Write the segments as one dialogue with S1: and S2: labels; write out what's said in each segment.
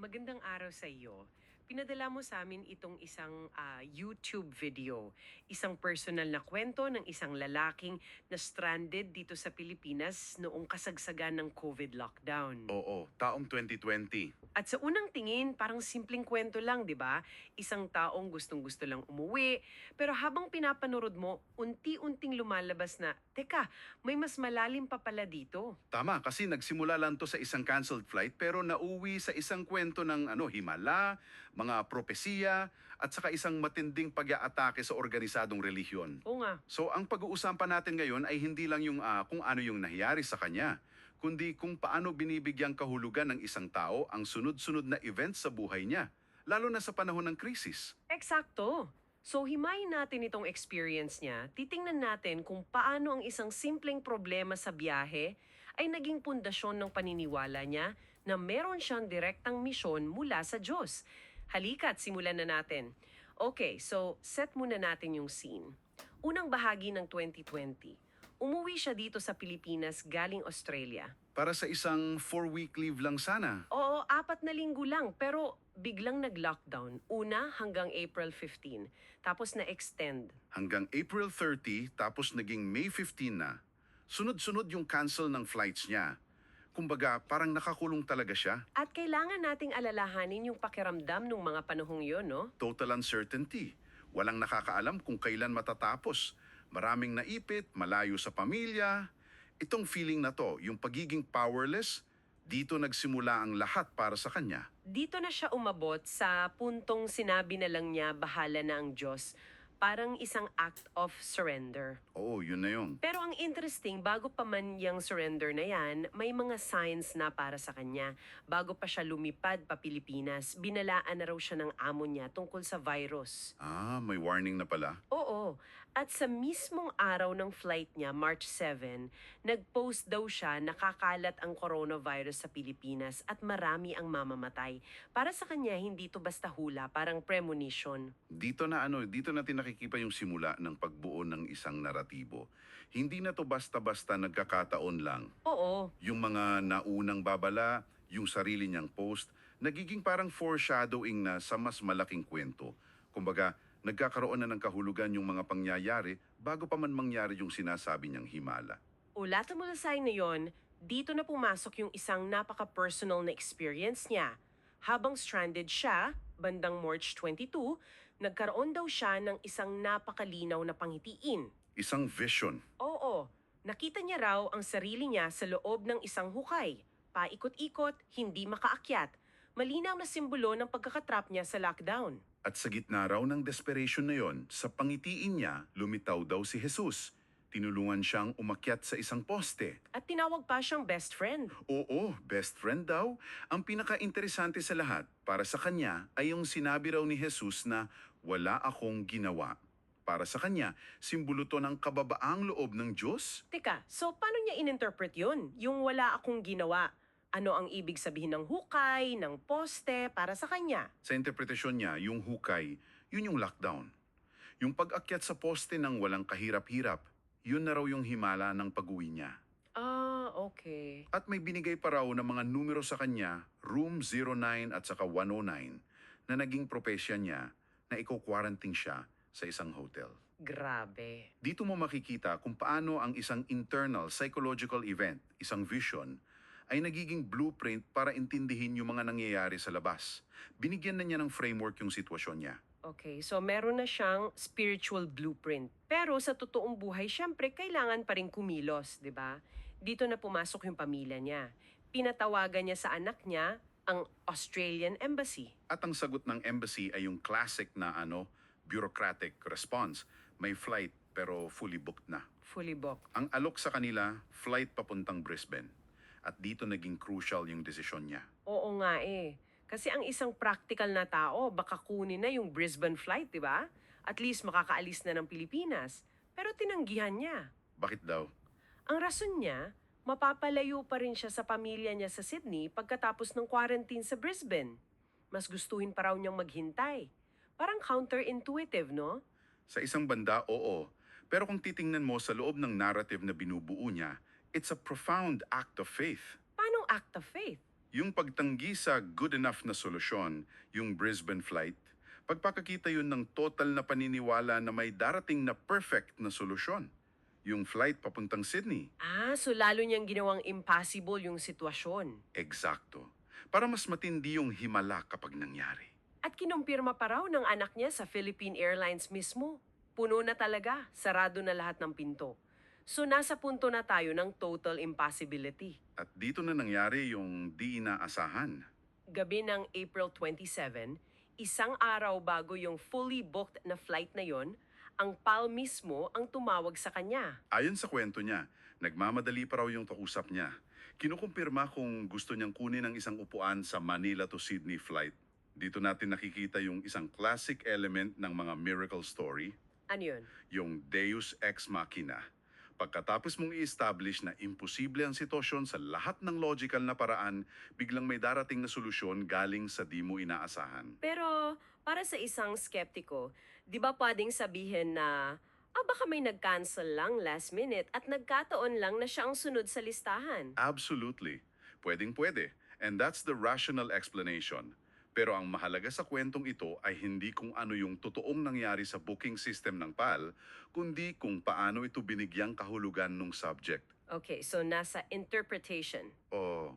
S1: Magandang araw sa iyo. Pinadala mo sa amin itong isang YouTube video. Isang personal na kwento ng isang lalaking na stranded dito sa Pilipinas noong kasagsagan ng COVID lockdown.
S2: Oo, taong 2020.
S1: At sa unang tingin, parang simpleng kwento lang, di ba? Isang taong gustong-gusto lang umuwi. Pero habang pinapanood mo, unti-unting lumalabas na, teka, may mas malalim pa pala dito.
S2: Tama, kasi nagsimula lang to sa isang canceled flight pero nauwi sa isang kwento ng himala, mga propesiya, at saka isang matinding pag-aatake sa organisadong relihiyon.
S1: Oo nga.
S2: So ang pag-uusapan natin ngayon ay hindi lang yung kung ano yung nangyari sa kanya, kundi kung paano binibigyang kahulugan ng isang tao ang sunod-sunod na events sa buhay niya, lalo na sa panahon ng krisis.
S1: Eksakto. So himayin natin itong experience niya, titingnan natin kung paano ang isang simpleng problema sa biyahe ay naging pundasyon ng paniniwala niya na meron siyang direktang misyon mula sa Diyos. Halika't simulan na natin. Okay, so set muna natin yung scene. Unang bahagi ng 2020. Umuwi siya dito sa Pilipinas galing Australia.
S2: Para sa isang 4-week leave lang sana.
S1: Oo, 4 na linggo lang, pero biglang nag-lockdown. Una hanggang April 15, tapos na-extend.
S2: Hanggang April 30 tapos naging May 15 na. Sunod-sunod yung cancel ng flights niya. Kumbaga, parang nakakulong talaga siya.
S1: At kailangan nating alalahanin yung pakiramdam ng mga panahong yon, no?
S2: Total uncertainty. Walang nakakaalam kung kailan matatapos. Maraming naipit, malayo sa pamilya. Itong feeling na to, yung pagiging powerless, dito nagsimula ang lahat para sa kanya.
S1: Dito na siya umabot sa puntong sinabi na lang niya bahala na ang Diyos. Parang isang act of surrender.
S2: Oo, yun na yun.
S1: Pero ang interesting, bago pa man yung surrender na yan, may mga signs na para sa kanya. Bago pa siya lumipad pa Pilipinas, binalaan na raw siya ng amo niya tungkol sa virus.
S2: May warning na pala.
S1: Oo. At sa mismong araw ng flight niya, March 7, nag-post daw siya nakakalat ang coronavirus sa Pilipinas at marami ang mamamatay. Para sa kanya, hindi to basta hula, parang premonition.
S2: Dito natin nakikipa yung simula ng pagbuo ng isang naratibo. Hindi na to basta-basta nagkakataon lang.
S1: Oo.
S2: Yung mga naunang babala, yung sarili niyang post, nagiging parang foreshadowing na sa mas malaking kwento. Kumbaga, nagkakaroon na ng kahulugan yung mga pangyayari bago pa man mangyari yung sinasabi niyang himala.
S1: Ulatan mo na sa na yon, dito na pumasok yung isang napaka-personal na experience niya. Habang stranded siya, bandang March 22, nagkaroon daw siya ng isang napakalinaw na panghitiin.
S2: Isang vision.
S1: Oo, nakita niya raw ang sarili niya sa loob ng isang hukay. Paikot-ikot, hindi makaakyat. Malinaw na simbolo ng pagkakatrap niya sa lockdown.
S2: At sa gitna raw ng desperation na yon, sa pangitiin niya, lumitaw daw si Jesus. Tinulungan siyang umakyat sa isang poste.
S1: At tinawag pa siyang best friend.
S2: Oo, best friend daw. Ang pinaka-interesante sa lahat, para sa kanya, ay yung sinabi raw ni Jesus na wala akong ginawa. Para sa kanya, simbolo to ng kababaang loob ng Diyos.
S1: Teka, so paano niya ininterpret yun? Yung wala akong ginawa. Ano ang ibig sabihin ng hukay, ng poste, para sa kanya?
S2: Sa interpretasyon niya, yung hukay, yun yung lockdown. Yung pag-akyat sa poste ng walang kahirap-hirap, yun na raw yung himala ng pag-uwi niya.
S1: Okay.
S2: At may binigay pa raw ng mga numero sa kanya, room 09 at saka 109, na naging propesya niya na iko-quarantine siya sa isang hotel.
S1: Grabe.
S2: Dito mo makikita kung paano ang isang internal psychological event, isang vision, ay nagiging blueprint para intindihin yung mga nangyayari sa labas. Binigyan na niya ng framework yung sitwasyon niya.
S1: Okay, so meron na siyang spiritual blueprint. Pero sa totoong buhay, syempre, kailangan pa rin kumilos, di ba? Dito na pumasok yung pamilya niya. Pinatawagan niya sa anak niya ang Australian Embassy.
S2: At ang sagot ng embassy ay yung classic na bureaucratic response. May flight pero fully booked na.
S1: Fully booked.
S2: Ang alok sa kanila, flight papuntang Brisbane. At dito naging crucial yung desisyon niya.
S1: Oo nga eh. Kasi ang isang practical na tao, baka kunin na yung Brisbane flight, di ba? At least makakaalis na ng Pilipinas. Pero tinanggihan niya.
S2: Bakit daw?
S1: Ang rason niya, mapapalayo pa rin siya sa pamilya niya sa Sydney pagkatapos ng quarantine sa Brisbane. Mas gustuhin pa raw niyang maghintay. Parang counterintuitive, no?
S2: Sa isang banda, oo. Pero kung titingnan mo sa loob ng narrative na binubuo niya, it's a profound act of faith.
S1: Paanong act of faith?
S2: Yung pagtanggi sa good enough na solusyon, yung Brisbane flight, pagpakakita yun ng total na paniniwala na may darating na perfect na solusyon. Yung flight papuntang Sydney.
S1: So lalo niyang ginawang impossible yung sitwasyon.
S2: Eksakto. Para mas matindi yung himala kapag nangyari.
S1: At kinumpirma pa raw ng anak niya sa Philippine Airlines mismo. Puno na talaga, sarado na lahat ng pinto. So nasa punto na tayo ng total impossibility.
S2: At dito na nangyari yung di inaasahan.
S1: Gabi ng April 27, isang araw bago yung fully booked na flight na yon, ang PAL mismo ang tumawag sa kanya.
S2: Ayon sa kwento niya, nagmamadali pa raw yung kausap niya. Kinukumpirma kung gusto niyang kunin ang isang upuan sa Manila to Sydney flight. Dito natin nakikita yung isang classic element ng mga miracle story,
S1: Ano yun?
S2: yung Deus Ex Machina. Pagkatapos mong i-establish na imposible ang sitwasyon sa lahat ng logical na paraan, biglang may darating na solusyon galing sa di mo inaasahan.
S1: Pero para sa isang skeptiko, di ba pwedeng sabihin na, baka may nag-cancel lang last minute at nagkataon lang na siya ang sunod sa listahan?
S2: Absolutely. Pwedeng pwede. And that's the rational explanation. Pero ang mahalaga sa kwentong ito ay hindi kung ano yung totoong nangyari sa booking system ng PAL, kundi kung paano ito binigyang kahulugan ng subject.
S1: Okay, so nasa interpretation.
S2: O,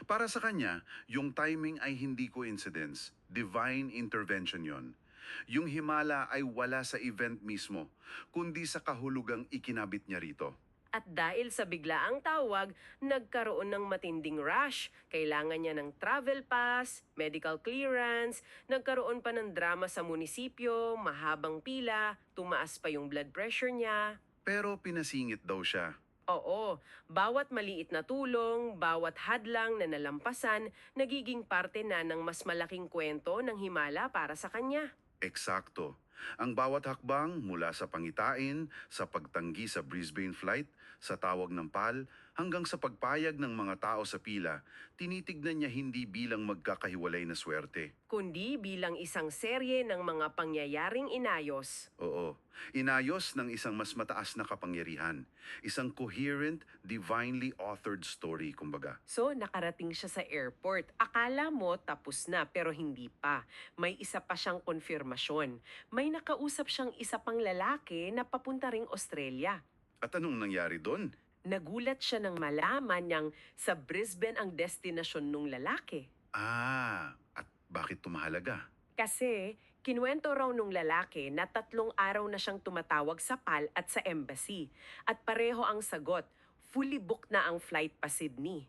S2: para sa kanya, yung timing ay hindi coincidence, divine intervention yon. Yung himala ay wala sa event mismo, kundi sa kahulugang ikinabit niya rito.
S1: At dahil sa biglaang tawag, nagkaroon ng matinding rush. Kailangan niya ng travel pass, medical clearance, nagkaroon pa ng drama sa munisipyo, mahabang pila, tumaas pa yung blood pressure niya.
S2: Pero pinasingit daw siya.
S1: Oo, bawat maliit na tulong, bawat hadlang na nalampasan, nagiging parte na ng mas malaking kwento ng himala para sa kanya.
S2: Eksakto. Ang bawat hakbang mula sa pangitain, sa pagtanggi sa Brisbane flight, sa tawag ng PAL, hanggang sa pagpayag ng mga tao sa pila, tinitignan niya hindi bilang magkakahiwalay na swerte.
S1: Kundi bilang isang serye ng mga pangyayaring inayos.
S2: Oo, inayos ng isang mas mataas na kapangyarihan. Isang coherent, divinely authored story, kumbaga.
S1: So, nakarating siya sa airport. Akala mo tapos na pero hindi pa. May isa pa siyang konfirmasyon. May nakausap siyang isa pang lalaki na papunta ring Australia.
S2: At anong nangyari doon?
S1: Nagulat siya nang malaman niyang sa Brisbane ang destinasyon nung lalaki.
S2: At bakit tumahalaga?
S1: Kasi, kinuwento raw nung lalaki na 3 araw na siyang tumatawag sa PAL at sa embassy. At pareho ang sagot, fully booked na ang flight pa Sydney.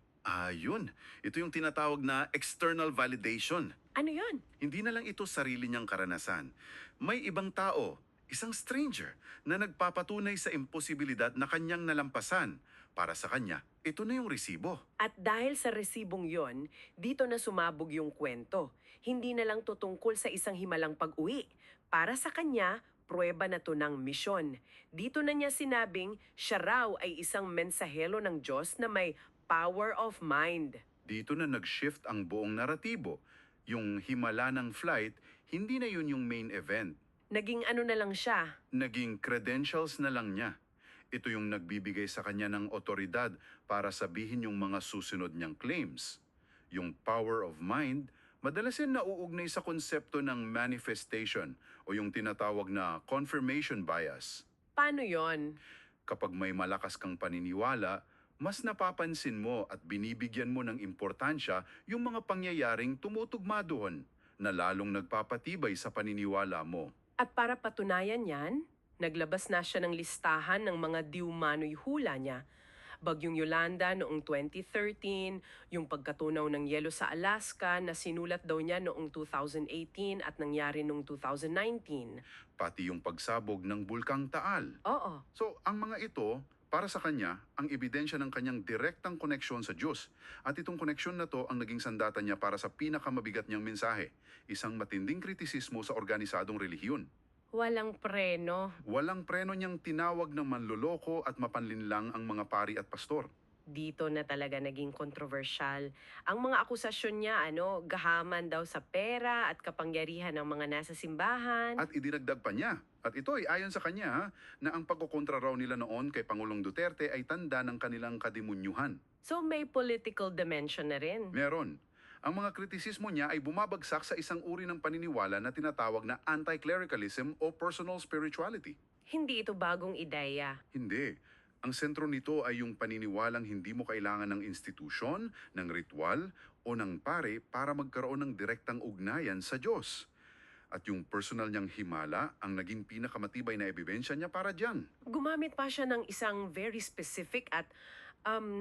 S2: Yun. Ito yung tinatawag na external validation.
S1: Ano yon?
S2: Hindi na lang ito sarili niyang karanasan. May ibang tao, isang stranger, na nagpapatunay sa imposibilidad na kanyang nalampasan. Para sa kanya, ito na yung resibo.
S1: At dahil sa resibong yon, dito na sumabog yung kwento. Hindi na lang tutungkol sa isang himalang pag-uwi. Para sa kanya, pruweba na to ng misyon. Dito na niya sinabing siya raw ay isang mensahero ng Diyos na may power of mind.
S2: Dito na nag-shift ang buong naratibo. Yung himala ng flight, hindi na yun yung main event.
S1: Naging ano na lang siya.
S2: Naging credentials na lang niya. Ito yung nagbibigay sa kanya ng otoridad para sabihin yung mga susunod niyang claims. Yung power of mind, madalas yan nauugnay sa konsepto ng manifestation o yung tinatawag na confirmation bias.
S1: Paano yon?
S2: Kapag may malakas kang paniniwala, mas napapansin mo at binibigyan mo ng importansya yung mga pangyayaring tumutugma doon na lalong nagpapatibay sa paniniwala mo.
S1: At para patunayan yan, naglabas na siya ng listahan ng mga diumano'y hula niya. Bagyong Yolanda noong 2013, yung pagkatunaw ng yelo sa Alaska na sinulat daw niya noong 2018 at nangyari noong 2019.
S2: Pati yung pagsabog ng Bulkang Taal.
S1: Oo.
S2: So, ang mga ito, para sa kanya, ang ebidensya ng kanyang direktang koneksyon sa Diyos. At itong koneksyon na to ang naging sandata niya para sa pinakamabigat niyang mensahe, isang matinding kritisismo sa organisadong relihiyon.
S1: Walang preno.
S2: Walang preno niyang tinawag ng manloloko at mapanlinlang ang mga pari at pastor.
S1: Dito na talaga naging kontrobersyal. Ang mga akusasyon niya, gahaman daw sa pera at kapangyarihan ng mga nasa simbahan.
S2: At idinagdag pa niya, At ito ay ayon sa kanya na ang pagkukontra raw nila noon kay Pangulong Duterte ay tanda ng kanilang kadimunyuhan.
S1: So may political dimension na rin.
S2: Meron. Ang mga kritisismo niya ay bumabagsak sa isang uri ng paniniwala na tinatawag na anti-clericalism o personal spirituality.
S1: Hindi ito bagong ideya.
S2: Hindi. Ang sentro nito ay yung paniniwalang hindi mo kailangan ng institusyon, ng ritual, o ng pare para magkaroon ng direktang ugnayan sa Diyos. At yung personal niyang himala ang naging pinakamatibay na ebidensya niya para diyan.
S1: Gumamit pa siya ng isang very specific at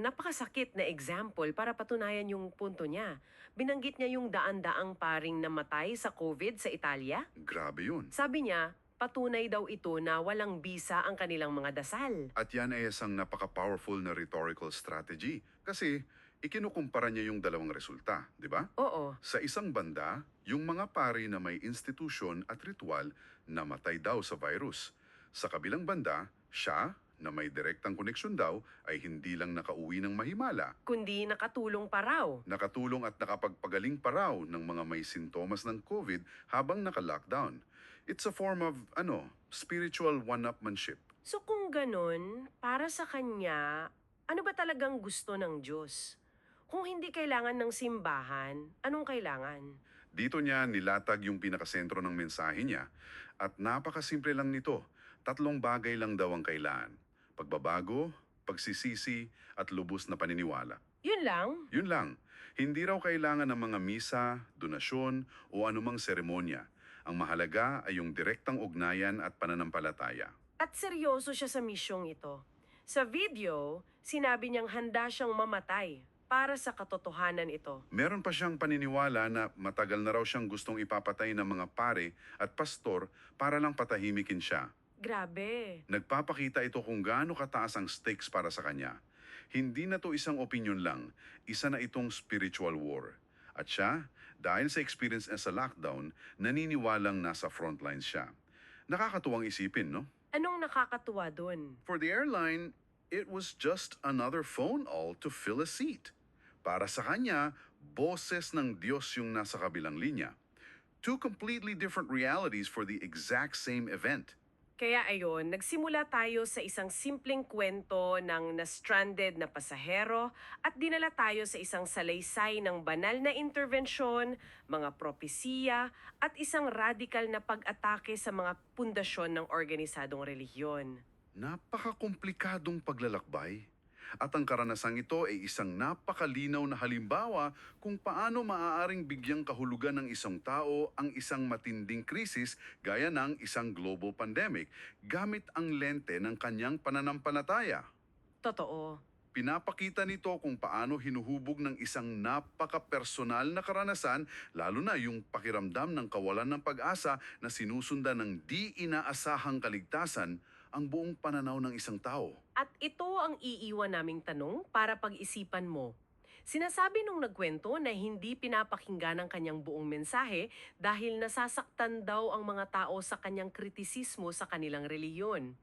S1: napakasakit na example para patunayan yung punto niya. Binanggit niya yung daan-daang paring namatay sa COVID sa Italia.
S2: Grabe yun.
S1: Sabi niya, patunay daw ito na walang bisa ang kanilang mga dasal.
S2: At yan ay isang napaka-powerful na rhetorical strategy. Kasi ikinukumpara niya yung dalawang resulta, di ba?
S1: Oo,
S2: Sa isang banda, yung mga pari na may institusyon at ritual namatay daw sa virus. Sa kabilang banda, siya na may direktang koneksyon daw ay hindi lang nakauwi ng mahimala,
S1: kundi nakatulong pa raw.
S2: nakatulong at nakapagpagaling pa raw ng mga may sintomas ng COVID habang naka-lockdown. It's a form of, spiritual one-upmanship.
S1: So kung ganun, para sa kanya, ano ba talagang gusto ng Diyos? Kung hindi kailangan ng simbahan, anong kailangan?
S2: Dito niya nilatag yung pinakasentro ng mensahe niya at napakasimple lang nito. 3 bagay lang daw ang kailangan. Pagbabago, pagsisisi, at lubos na paniniwala.
S1: Yun lang?
S2: Yun lang. Hindi raw kailangan ng mga misa, donasyon, o anumang seremonya. Ang mahalaga ay yung direktang ugnayan at pananampalataya.
S1: At seryoso siya sa misyong ito. Sa video, sinabi niyang handa siyang mamatay para sa katotohanan ito.
S2: Meron pa siyang paniniwala na matagal na raw siyang gustong ipapatay ng mga pare at pastor para lang patahimikin siya.
S1: Grabe.
S2: Nagpapakita ito kung gaano kataas ang stakes para sa kanya. Hindi na to isang opinion lang, isa na itong spiritual war. At siya, dahil sa experience niya sa lockdown, naniniwalang nasa frontlines siya. Nakakatuwang isipin, no?
S1: Anong nakakatuwa dun?
S2: For the airline, it was just another phone call to fill a seat. Para sa kanya, boses ng Diyos yung nasa kabilang linya. 2 completely different realities for the exact same event.
S1: Kaya ayon, nagsimula tayo sa isang simpleng kwento ng na-stranded na pasahero at dinala tayo sa isang salaysay ng banal na intervensyon, mga propesiya at isang radikal na pag-atake sa mga pundasyon ng organisadong relihiyon.
S2: Napakakomplikadong paglalakbay. At ang karanasang ito ay isang napakalinaw na halimbawa kung paano maaaring bigyang kahulugan ng isang tao ang isang matinding krisis gaya ng isang global pandemic gamit ang lente ng kanyang pananampalataya.
S1: Totoo.
S2: Pinapakita nito kung paano hinuhubog ng isang napaka-personal na karanasan, lalo na yung pakiramdam ng kawalan ng pag-asa na sinusundan ng di inaasahang kaligtasan ang buong pananaw ng isang tao.
S1: At ito ang iiwan naming tanong para pag-isipan mo. Sinasabi nung nagkwento na hindi pinapakinggan ang kanyang buong mensahe dahil nasasaktan daw ang mga tao sa kanyang kritisismo sa kanilang reliyon.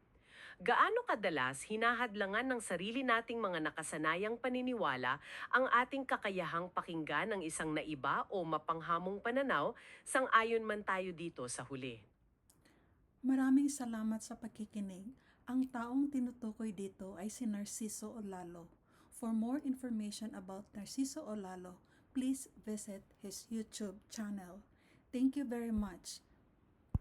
S1: Gaano kadalas hinahadlangan ng sarili nating mga nakasanayang paniniwala ang ating kakayahang pakinggan ng isang naiba o mapanghamong pananaw sang-ayon man tayo dito sa huli.
S3: Maraming salamat sa pakikinig. Ang taong tinutukoy dito ay si Narciso Olalo. For more information about Narciso Olalo, please visit his YouTube channel. Thank you very much.